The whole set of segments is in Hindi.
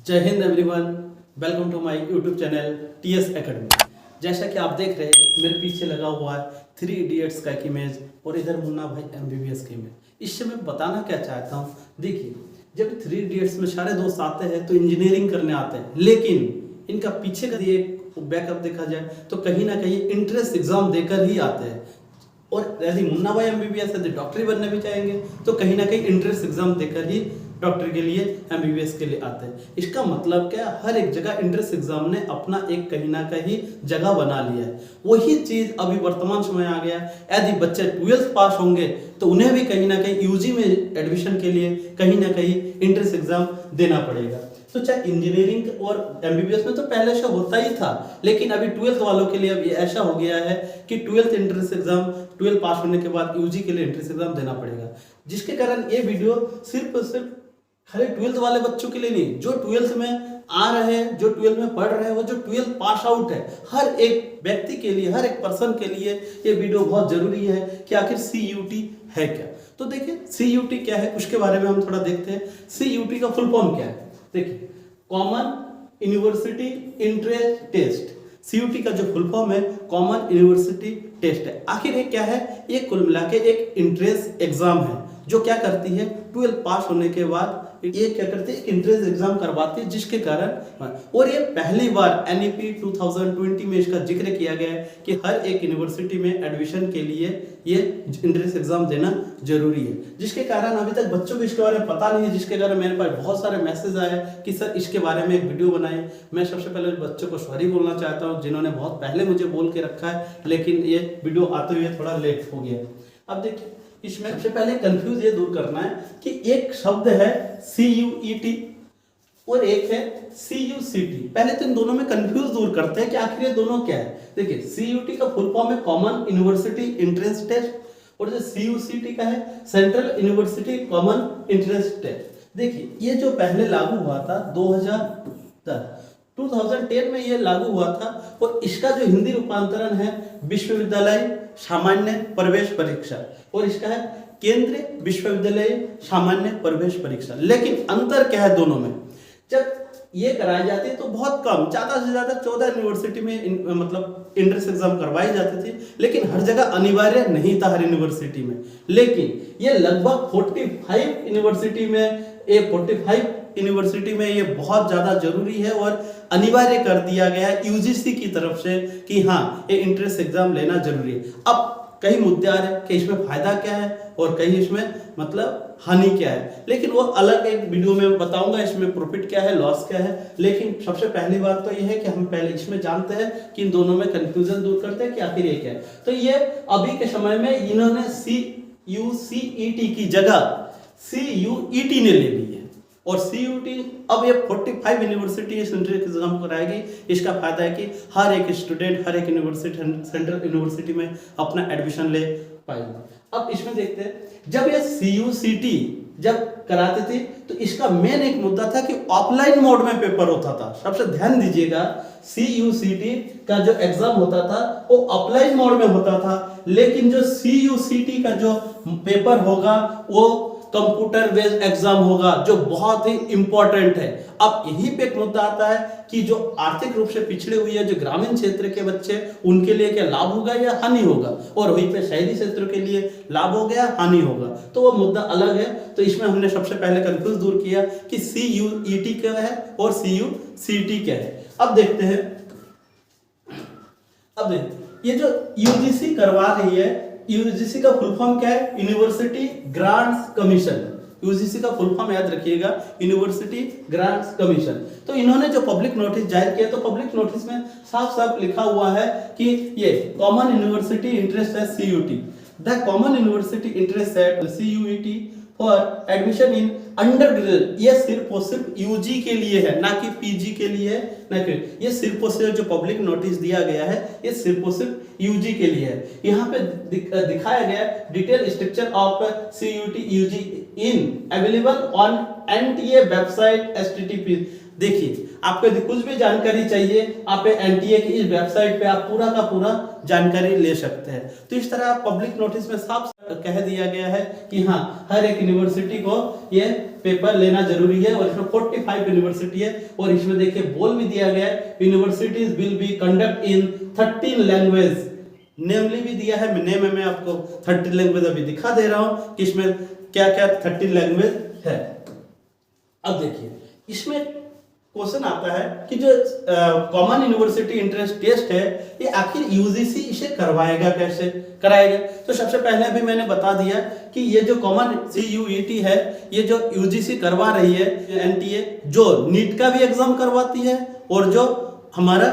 जय हिंद everyone, welcome to my YouTube channel TS academy. जैसा कि आप देख रहे हैं मेरे पीछे लगा हुआ है 3 इडियट्स का एक इमेज और इधर मुन्ना भाई एमबीबीएस की इमेज। इससे मैं बताना क्या चाहता हूँ, देखिए जब 3 इडियट्स में सारे दोस्त आते हैं तो इंजीनियरिंग करने आते हैं, लेकिन इनका पीछे का एक बैकअप देखा जाए तो कहीं ना कहीं इंट्रेंस एग्जाम देकर ही आते हैं। और यदि मुन्ना भाई एमबीबीएस यदि डॉक्टरी बनने भी चाहेंगे तो कहीं ना कहीं इंट्रेंस एग्जाम देकर ही डॉक्टर के लिए एमबीबीएस के लिए आते हैं। इसका मतलब क्या, हर एक जगह इंट्रेंस एग्जाम ने अपना एक कहीं ना कहीं जगह बना लिया है। वही चीज अभी वर्तमान समय आ गया। यदि बच्चे 12th पास होंगे तो उन्हें भी कहीं ना कहीं यूजी में एडमिशन के लिए कहीं ना कहीं इंट्रेंस एग्जाम देना पड़ेगा। तो चाहे इंजीनियरिंग और एमबीबीएस में तो पहले से होता ही था, लेकिन अभी 12th वालों के लिए अब ये ऐसा हो गया है कि 12th एंट्रेंस एग्जाम 12 पास होने के बाद यूजी के लिए एंट्रेंस एग्जाम देना पड़ेगा। जिसके कारण ये वीडियो सिर्फ खाली 12th वाले बच्चों के लिए नहीं, जो 12th में आ रहे हैं, जो 12th में पढ़ रहे हैं, वो जो 12th पास आउट है, हर एक व्यक्ति के लिए, हर एक पर्सन के लिए ये वीडियो बहुत जरूरी है कि आखिर CUT है क्या। तो देखिए CUT क्या है उसके बारे में हम थोड़ा देखते हैं। CUT का फुल फॉर्म क्या है, देखिए common university entrance test. CUT का जो फुल फॉर्म है कॉमन यूनिवर्सिटी टेस्ट है। आखिर ये क्या है, ये कुल मिला के एक एंट्रेंस एग्जाम है जो क्या करती है 12 पास होने के बाद ये क्या करती है, एंट्रेंस एग्जाम करवाती है, जिसके कारण और ये पहली बार NEP 2020 में इसका जिक्र किया गया है कि हर एक यूनिवर्सिटी में एडमिशन के लिए ये एंट्रेंस एग्जाम देना जरूरी है। जिसके कारण अभी तक बच्चों को इसके बारे में पता नहीं है, जिसके कारण मेरे पास बहुत सारे मैसेज आए कि सर इसके बारे में एक वीडियो बनाए। मैं सबसे पहले बच्चों को सॉरी बोलना चाहता हूँ जिन्होंने बहुत पहले मुझे बोल के रखा है, लेकिन ये वीडियो आते हुए थोड़ा लेट हो गया। अब देखिए इसमें सबसे पहले कंफ्यूज ये दूर करना है कि एक शब्द है CUET और एक है CUCT। पहले तो इन दोनों में कंफ्यूज दूर करते हैं कि आखिर ये दोनों क्या है। देखिए CUT का फुल फॉर्म है कॉमन यूनिवर्सिटी एंट्रेंस टेस्ट और जो CUCT का है central university common entrance test. देखिए ये जो पहले लागू हुआ था 2010 में ये लागू हुआ था और इसका जो हिंदी रूपांतरण है विश्वविद्यालय सामान्य प्रवेश परीक्षा और इसका है केंद्रीय विश्वविद्यालय सामान्य प्रवेश परीक्षा। लेकिन अंतर क्या है दोनों में, जब ये कराई जाती है तो बहुत कम, ज्यादा से ज्यादा 14 यूनिवर्सिटी में मतलब एंट्रेंस एग्जाम करवाई जाती थी, लेकिन हर जगह अनिवार्य नहीं था हर यूनिवर्सिटी में। लेकिन ये लगभग 45 यूनिवर्सिटी में, 45 यूनिवर्सिटी में ये बहुत ज्यादा जरूरी है और अनिवार्य कर दिया गया है UGC की तरफ से कि हाँ ये एंट्रेंस एग्जाम लेना जरूरी है। अब कई मुद्दे आ रहे हैं कि इसमें फायदा क्या है और कहीं इसमें मतलब हानि क्या है, लेकिन वो अलग एक वीडियो में बताऊंगा इसमें प्रॉफिट क्या है, लॉस क्या है। लेकिन सबसे पहली बात तो ये है कि हम पहले इसमें जानते हैं कि इन दोनों में कंफ्यूजन दूर करते हैं कि आखिर ये क्या है। तो ये अभी के समय में इन्होंने CUCET की जगह CUET ने ले ली है और CUT अब ये 45 यूनिवर्सिटी सेंट्रल एग्जाम कराएगी। इसका फायदा है कि हर एक स्टूडेंट हर एक यूनिवर्सिटी सेंट्रल यूनिवर्सिटी में अपना एडमिशन ले पाएगा। अब इसमें देखते हैं, जब ये CUCT जब कराते थे तो इसका मेन एक मुद्दा था कि ऑफलाइन मोड में पेपर होता था। सबसे ध्यान दीजिएगा, CUCT का जो एग्जाम होता था वो ऑफलाइन मोड में होता था, लेकिन जो CUCT का जो पेपर होगा वो कंप्यूटर बेस्ड एग्जाम होगा, जो बहुत ही इंपॉर्टेंट है। अब यही पे एक मुद्दा आता है कि जो आर्थिक रूप से पिछड़े हुए हैं, जो ग्रामीण क्षेत्र के बच्चे, उनके लिए क्या लाभ होगा या हानि होगा, और वहीं पे शहरी क्षेत्र के लिए लाभ हो गया हानि होगा, तो वो मुद्दा अलग है। तो इसमें हमने सबसे पहले कंफ्यूज दूर किया कि CUET क्या है और CUCT क्या है। अब देखते हैं, अब देखिए ये जो UGC करवा रही है, UGC का फुल फॉर्म क्या है, यूनिवर्सिटी ग्रांट्स कमीशन। UGC का फुल फॉर्म याद रखिएगा, यूनिवर्सिटी ग्रांट्स कमीशन। तो इन्होंने जो पब्लिक नोटिस जारी किया तो पब्लिक नोटिस में साफ साफ लिखा हुआ है कि ये कॉमन यूनिवर्सिटी इंटरेस्ट है CUT, the common university interest है CUET for admission in under graduate. ये सिर्फ और सिर्फ UG के लिए है, ना कि PG के लिए, ना कि ये सिर्फ और सिर्फ जो पब्लिक नोटिस दिया गया है ये सिर्फ और सिर्फ UG के लिए है। यहाँ पे दिखाया गया detail structure of CUT UG in available on NTA website HTTP। देखिए आपको यदि कुछ भी जानकारी चाहिए आप NTA की इस वेबसाइट पे आप पूरा का पूरा जानकारी ले सकते हैं। तो इस तरह आप पब्लिक नोटिस में साफ कह दिया गया है कि हाँ हर एक यूनिवर्सिटी को ये पेपर लेना जरूरी है और इसमें 45 यूनिवर्सिटी है और इसमें देखिए बोल भी दिया गया है universities will be conduct in 13 language namely भी दिया है। नेम में मैं आपको 13 लैंग्वेज अभी दिखा दे रहा हूं कि इसमें क्या क्या 13 लैंग्वेज है। अब देखिए इसमें क्वेश्चन आता है कि जो कॉमन यूनिवर्सिटी एंट्रेंस टेस्ट है ये आखिर यूजीसी इसे करवाएगा कैसे कराएगा। तो सबसे पहले अभी मैंने बता दिया कि ये जो कॉमन CUET है ये जो यूजीसी करवा रही है एनटीए जो नीट का भी एग्जाम करवाती है और जो हमारा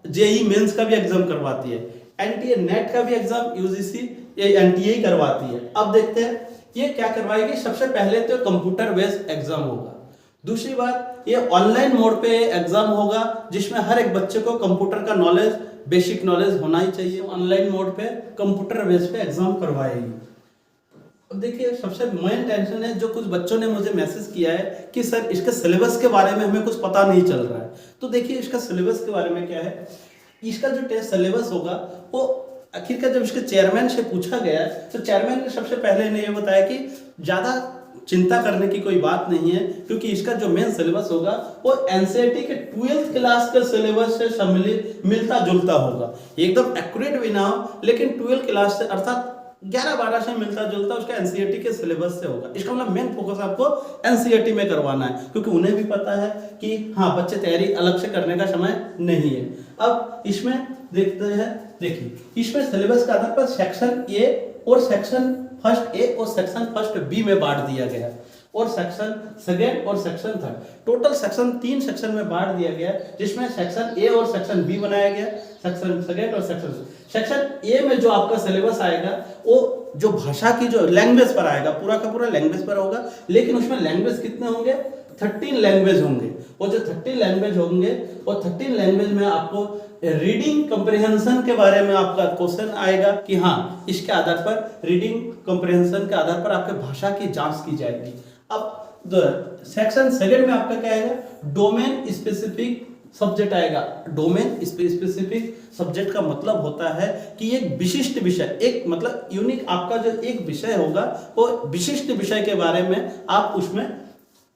जेई मेंस का भी एग्जाम करवाती है। एनटीए नेट का भी एग्जाम यूजीसी ये एनटीए ही करवाती है। अब देखते हैं ये क्या करवाएगी। सबसे पहले तो कंप्यूटर बेस्ड एग्जाम होगा। दूसरी बात ये ऑनलाइन मोड पे एग्जाम होगा जिसमें हर एक बच्चे को कंप्यूटर का नॉलेज बेसिक नॉलेज होना ही चाहिए। ऑनलाइन मोड पे कंप्यूटर बेस पे एग्जाम करवाएगी। अब देखिए सबसे मेन टेंशन है जो कुछ बच्चों ने मुझे मैसेज किया है कि सर इसके सिलेबस के बारे में हमें कुछ पता नहीं चल रहा है। तो देखिए इसका सिलेबस के बारे में क्या है। इसका जो टेस्ट सिलेबस होगा वो आखिरकार जब इसके चेयरमैन से पूछा गया तो चेयरमैन ने सबसे पहले इन्हें ये बताया कि ज्यादा चिंता करने की कोई बात नहीं है क्योंकि इसका जो मेन सिलेबस होगा वो एनसीईआरटी के 12th क्लास के सिलेबस से सम्मिलित मिलता जुलता होगा। एकदम एक्यूरेट भी ना हो लेकिन 12th क्लास से अर्थात 11-12 से मिलता जुलता उसका एनसीईआरटी के सिलेबस से होगा। इसका मतलब मेन फोकस आपको एनसीईआरटी में करवाना है क्योंकि उन्हें भी पता है कि हाँ बच्चे तैयारी अलग से करने का समय नहीं है। अब इसमें देखते हैं देखिए इसमें सिलेबस के आधार पर सेक्शन ए और सेक्शन फर्स्ट ए और सेक्शन फर्स्ट बी में बांट दिया गया और सेक्शन सेकेंड और section third total section 3 section में बांट दिया गया जिसमें सेक्शन ए और सेक्शन बी बनाया गया सेक्शन सेकेंड और सेक्शन ए में जो आपका सिलेबस आएगा वो जो भाषा की जो लैंग्वेज पर आएगा पूरा का पूरा लैंग्वेज पर होगा लेकिन उसमें लैंग्वेज कितने होंगे 13 लैंग्वेज होंगे। वो जो 13 लैंग्वेज होंगे और 13 लैंग्वेज में आपको रीडिंग कॉम्प्रिहेंशन के बारे में आपका क्वेश्चन आएगा कि हाँ इसके आधार पर रीडिंग कॉम्प्रिहेंशन के आधार पर आपके भाषा की जांच की जाएगी। अब सेक्शन सेकंड में आपका क्या आएगा डोमेन स्पेसिफिक सब्जेक्ट आएगा। डोमेन स्पेसिफिक सब्जेक्ट का मतलब होता है कि एक विशिष्ट विषय एक मतलब यूनिक आपका जो एक विषय होगा वो विशिष्ट विषय के बारे में आप उसमें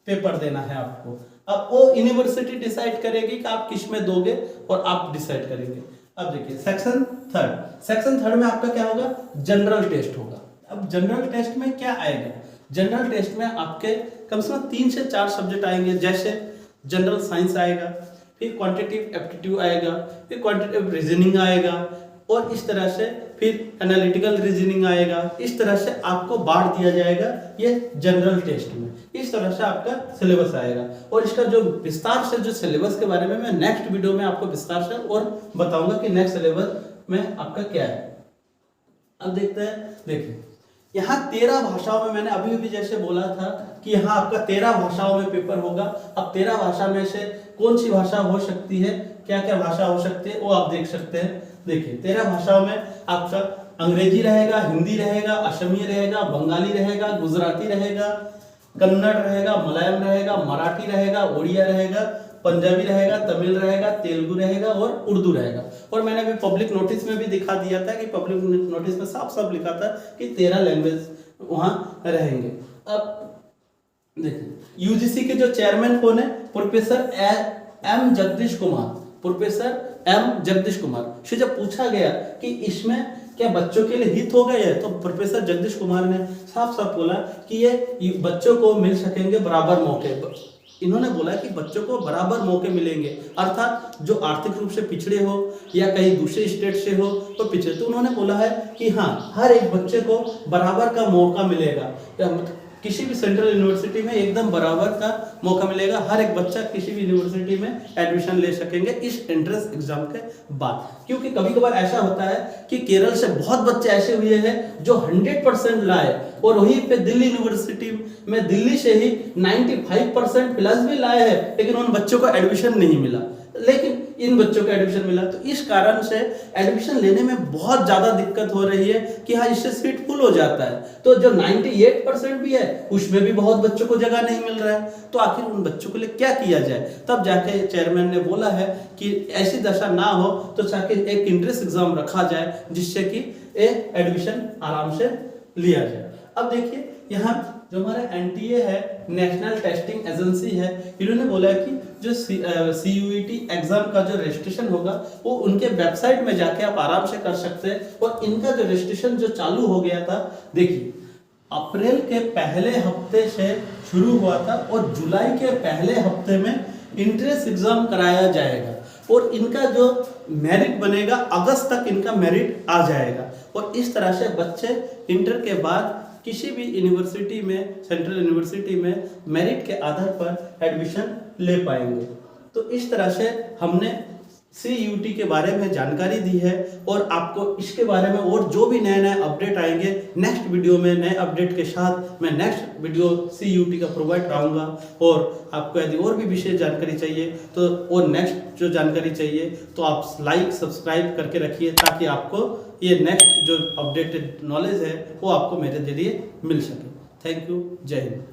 पेपर देना है आपको। अब वो यूनिवर्सिटी डिसाइड करेगी कि आप किस में दोगे और आप डिसाइड करेंगे। अब देखिए सेक्शन थर्ड में आपका क्या होगा जनरल टेस्ट होगा। अब जनरल टेस्ट में क्या आएगा जनरल टेस्ट में आपके कम से कम 3 से 4 सब्जेक्ट आएंगे जैसे जनरल साइंस आएगा फिर क्वांटिटेटिव एप्टीट्यूड आएगा फिर क्वांटिटेटिव रीजनिंग आएगा और इस तरह से फिर एनालिटिकल रीजनिंग आएगा। इस तरह से आपको बांट दिया जाएगा ये जनरल टेस्ट में। इस तरह से आपका सिलेबस आएगा और इसका जो विस्तार से जो सिलेबस के बारे में मैं नेक्स्ट वीडियो में आपको विस्तार से और बताऊंगा कि नेक्स्ट सिलेबस में आपका क्या है। अब देखते हैं देखिए यहाँ 13 भाषाओं में मैंने अभी भी जैसे बोला था कि यहाँ आपका 13 भाषाओं में पेपर होगा। अब 13 भाषा में से कौन सी भाषा हो सकती है क्या क्या भाषा हो सकती है वो आप देख सकते हैं। देखिए 13 भाषाओं में आपका अंग्रेजी रहेगा हिंदी रहेगा असमिया रहेगा बंगाली रहेगा गुजराती रहेगा कन्नड़ रहेगा मलयालम रहेगा मराठी रहेगा उड़िया रहेगा पंजाबी रहेगा तमिल रहेगा तेलुगु रहेगा और उर्दू रहेगा। और मैंने अभी पब्लिक नोटिस में भी दिखा दिया था कि पब्लिक नोटिस में साफ साफ लिखा था कि 13 लैंग्वेज वहां रहेंगे। अब देखिए यूजीसी के जो चेयरमैन कौन है प्रोफेसर एम जगदीश कुमार से जब पूछा गया कि इसमें क्या बच्चों के लिए हित हो गए है तो प्रोफेसर जगदीश कुमार ने साफ साफ बोला कि ये बच्चों को मिल सकेंगे बराबर मौके। इन्होंने बोला कि बच्चों को बराबर मौके मिलेंगे अर्थात जो आर्थिक रूप से पिछड़े हो या कहीं दूसरे स्टेट से हो तो पिछड़े। तो उन्होंने बोला है कि हाँ हर एक बच्चे को बराबर का मौका मिलेगा किसी भी सेंट्रल यूनिवर्सिटी में एकदम बराबर का मौका मिलेगा। हर एक बच्चा किसी भी यूनिवर्सिटी में एडमिशन ले सकेंगे इस एंट्रेंस एग्जाम के बाद। क्योंकि कभी कभार ऐसा होता है कि केरल से बहुत बच्चे ऐसे हुए हैं जो 100% लाए और वहीं पे दिल्ली यूनिवर्सिटी में दिल्ली से ही 95% प्लस भी लाए हैं लेकिन उन बच्चों को एडमिशन नहीं मिला लेकिन इन बच्चों को एडमिशन मिला। तो इस कारण से एडमिशन लेने में बहुत ज्यादा दिक्कत हो रही है कि हाँ इससे सीट फुल हो जाता है। तो जो 98% भी है उसमें भी बहुत बच्चों को जगह नहीं मिल रहा है। तो आखिर उन बच्चों के लिए क्या किया जाए तब जाके चेयरमैन ने बोला है कि ऐसी दशा ना हो तो जाके एक इंट्रेंस एग्जाम रखा जाए जिससे कि एडमिशन आराम से लिया जाए। अब देखिए यहाँ जो हमारा एनटीए है, नेशनल टेस्टिंग एजेंसी है, इन्होंने बोला है कि जो सीयूईटी एग्जाम का जो रजिस्ट्रेशन होगा वो उनके वेबसाइट में जाके आप आराम से कर सकते हैं। और इनका जो रजिस्ट्रेशन जो चालू हो गया था, देखिए अप्रैल के पहले हफ्ते से शुरू हुआ था और जुलाई के पहले हफ्ते में इंट्रेंस एग्जाम कराया जाएगा और इनका जो मेरिट बनेगा अगस्त तक इनका मेरिट आ जाएगा। और इस तरह से बच्चे इंटर के बाद किसी भी यूनिवर्सिटी में, सेंट्रल यूनिवर्सिटी में मेरिट के आधार पर एडमिशन ले पाएंगे। तो इस तरह से हमने CUT के बारे में जानकारी दी है और आपको इसके बारे में और जो भी नए नए अपडेट आएंगे नेक्स्ट वीडियो में, नए अपडेट के साथ मैं नेक्स्ट वीडियो CUT का प्रोवाइड कराऊंगा। और आपको यदि और भी विशेष जानकारी चाहिए तो और नेक्स्ट जो जानकारी चाहिए तो आप लाइक सब्सक्राइब करके रखिए ताकि आपको ये नेक्स्ट जो अपडेटेड नॉलेज है वो आपको मेरे जरिए मिल सके। थैंक यू, जय हिंद।